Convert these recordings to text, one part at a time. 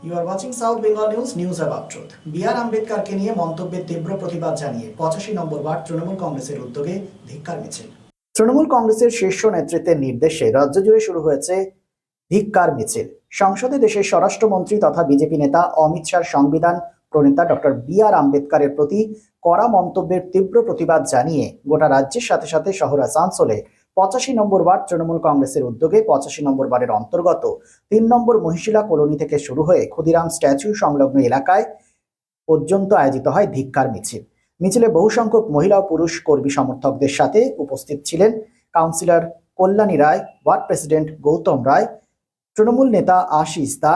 You are watching South Bengal News, News About Truth. B.R. আম্বেদকরকে নিয়ে মন্তব্যের তীব্র প্রতিবাদ জানিয়ে 85 নম্বর ওয়ার্ড তৃণমূল কংগ্রেসের উদ্যোগে ধিক্কার মিছিল। তৃণমূল কংগ্রেসের শীর্ষ নেতৃত্বের নির্দেশে রাজ্য জুড়ে শুরু হয়েছে ধিক্কার মিছিল। সংসদে দেশের স্বরাষ্ট্রমন্ত্রী তথা বিজেপি নেতা অমিত শাহর সংবিধান প্রণেতা ডক্টর B.R. আম্বেদকরের প্রতি কড়া মন্তব্যের তীব্র প্রতিবাদ জানিয়ে গোটা রাজ্যের সাথে সাথে শহর আসানসোলে 85 নম্বর ওয়ার্ড তৃণমূল কংগ্রেসের উদ্যোগে 85 নম্বর ওয়ার্ডের অন্তর্গত 3 নম্বর মহিশিলা কলোনি থেকে শুরু হয়ে ক্ষুদিরাম স্ট্যাচু সংলগ্ন এলাকায় পর্যন্ত আয়োজিত হয় ধিক্কার মিছিল। মিছিলে বহু সংখ্যক মহিলা ও পুরুষ কর্মী সমর্থকদের সাথে উপস্থিত ছিলেন councillor Kalyani Roy, word president Gautam রায়, তৃণমূল নেতা আশিস দা,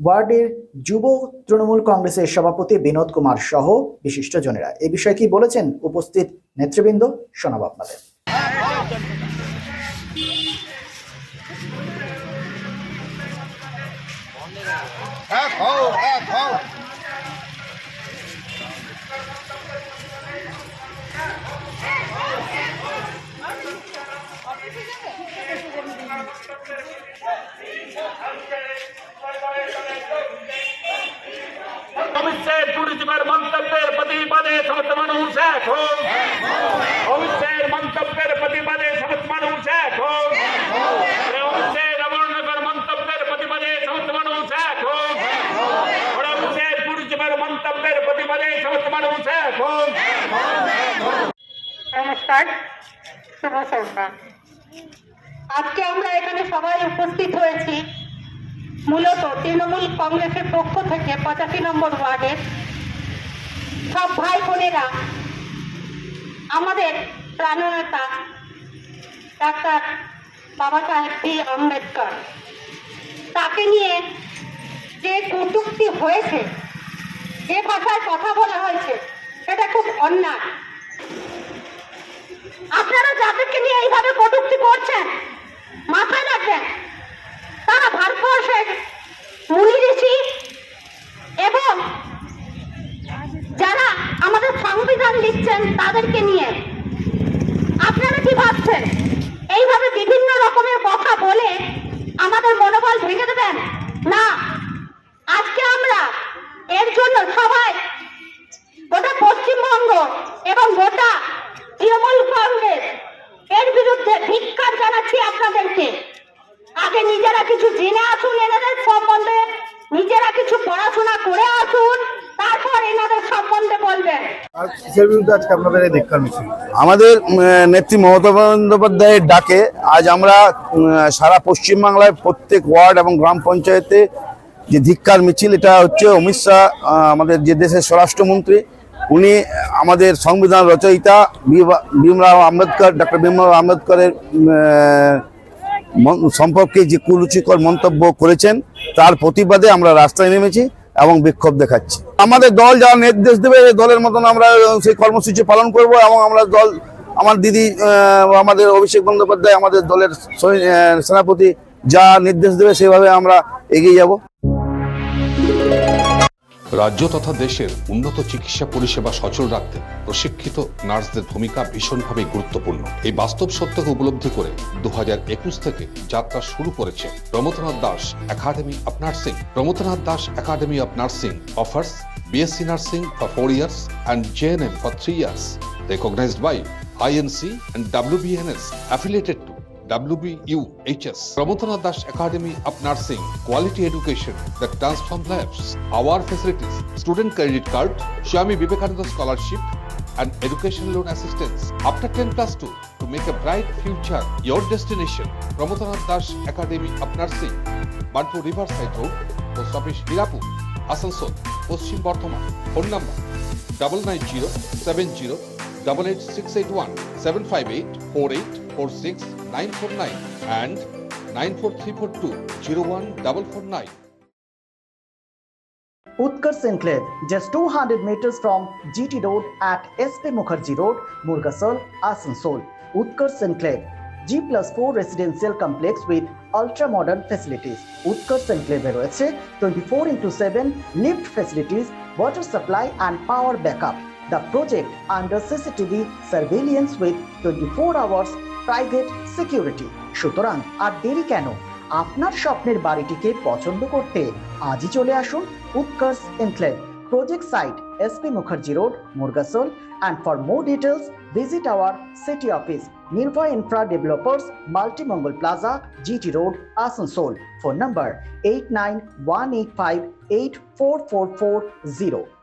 ওয়ার্ডের যুব তৃণমূল কংগ্রেসের সভাপতি বিনোদ কুমার সহ বিশিষ্টজনেরা। এই বিষয়ে কি বলেছেন উপস্থিত নেতৃবৃন্দ শোনাবো আপনাদের। অমিতের পুরুষের মন্তব্যের প্রতিবাদে সমস্ত মানুষ এক হোক। অমিতের মন্তব্যের প্রতিবাদে সমস্ত মানুষ এক হোক। অমিতের অবর্ণকর মন্তব্যের প্রতিবাদে সমস্ত মানুষ এক হোক। অমিতের পুরুষের মন্তব্যের প্রতিবাদে সমস্ত মানুষ এক হোক। নমস্কার, শুভ সন্ধ্যা। আজকে আমরা এখানে সবাই উপস্থিত হয়েছি মূলত তৃণমূল কংগ্রেসের পক্ষ থেকে 85 নম্বর ওয়ার্ডের সব ভাই বোনেরা আমাদের প্রাণনেতা ডাক্তার বাবা সাহেব বি আম্বেদকর তাকে নিয়ে যে কটূক্তি হয়েছে, যে ভাষায় কথা বলা হয়েছে, সেটা খুব অন্যায়। আপনারা যাদেরকে নিয়ে এইভাবে কটূক্তি করছেন মাথায় রাখবেন, তারা ভারতবর্ষের মুনি ঋষি এবং যারা আমাদের সংবিধান লিখছেন তাদেরকে নিয়ে আপনারা কি ভাবছেন এইভাবে বিভিন্ন রকমের কথা বলে আমাদের মনোবল ভেঙে দেবেন? না, আজকে আমরা এর জন্য সবাই গোটা পশ্চিমবঙ্গ এবং গোটা তৃণমূল কংগ্রেস এর বিরুদ্ধে ধিক্কার জানাচ্ছি আপনাদেরকে। আগে নিজেরা কিছু জেনে আসুন, এনাদের সম্বন্ধে নিজেরা কিছু পড়াশোনা করে আসুন, তারপর এনাদের সম্বন্ধে বলবেন। আমাদের নেত্রী মমতা বন্দ্যোপাধ্যায়ের ডাকে আজ আমরা সারা পশ্চিমবাংলায় প্রত্যেক ওয়ার্ড এবং গ্রাম পঞ্চায়েতে যে ধিক্কার মিছিল, এটা হচ্ছে অমিত শাহ আমাদের যে দেশের স্বরাষ্ট্রমন্ত্রী, উনি আমাদের সংবিধান রচয়িতা ভীমরাও আম্বেদকর, ডক্টর ভীমরাও আম্বেদকরের সম্পর্কে যে কুরুচিকর মন্তব্য করেছেন তার প্রতিবাদে আমরা রাস্তায় নেমেছি এবং বিক্ষোভ দেখাচ্ছি। আমাদের দল যা নির্দেশ দেবে দলের মতন আমরা সেই কর্মসূচি পালন করব এবং আমরা দল, আমার দিদি আমাদের অভিষেক বন্দ্যোপাধ্যায় আমাদের দলের সেনাপতি যা নির্দেশ দেবে সেভাবে আমরা এগিয়ে যাব। রাজ্য তথা দেশের উন্নত চিকিৎসা পরিষেবা সচল রাখতে প্রশিক্ষিত নার্সদের ভূমিকা ভীষণভাবে গুরুত্বপূর্ণ। এই বাস্তব সত্যকে উপলব্ধি করে 2021 থেকে যাত্রা শুরু করেছে Pramathanath Das academy of nursing. Pramathanath Das academy of nursing offers BSc Nursing for 4 years and JNM for 3 years, recognized by INC and WBNS, affiliated to WBUHS. Pramodanath Das Academy of Nursing, quality education that transforms lives. Our facilities: student credit card, Swami Vivekananda scholarship, and education loan assistance. After 10+2, to make a bright future your destination. Pramodanath Das Academy of Nursing, Bantu Riverside Road, Post Office Hirapur, Asansol, Paschim Bardhaman. Phone number 9907088681 7584846 and 94342014449. Utkarsh Enclave, just 200 meters from GT Road at SP Mukherjee Road, Murgasol, Asansol. Utkarsh Enclave, G+4 residential complex with ultra-modern facilities. Utkarsh Enclave রয়েছে 24/7 lift facilities, water supply and power backup. The project under CCTV surveillance with 24 hours private security. সুতরাং আর দেরি কেন? আপনার স্বপ্নের বাড়িটিকে পছন্দ করতে আজই চলে আসুন উৎকর্ষ enclave, project site SP Mukherjee Road, Murgasol, and for more details visit our city office, Nirvay Infra Developers, Multi-Mongol Plaza, GT Road, Asansol. Phone number 8918584440.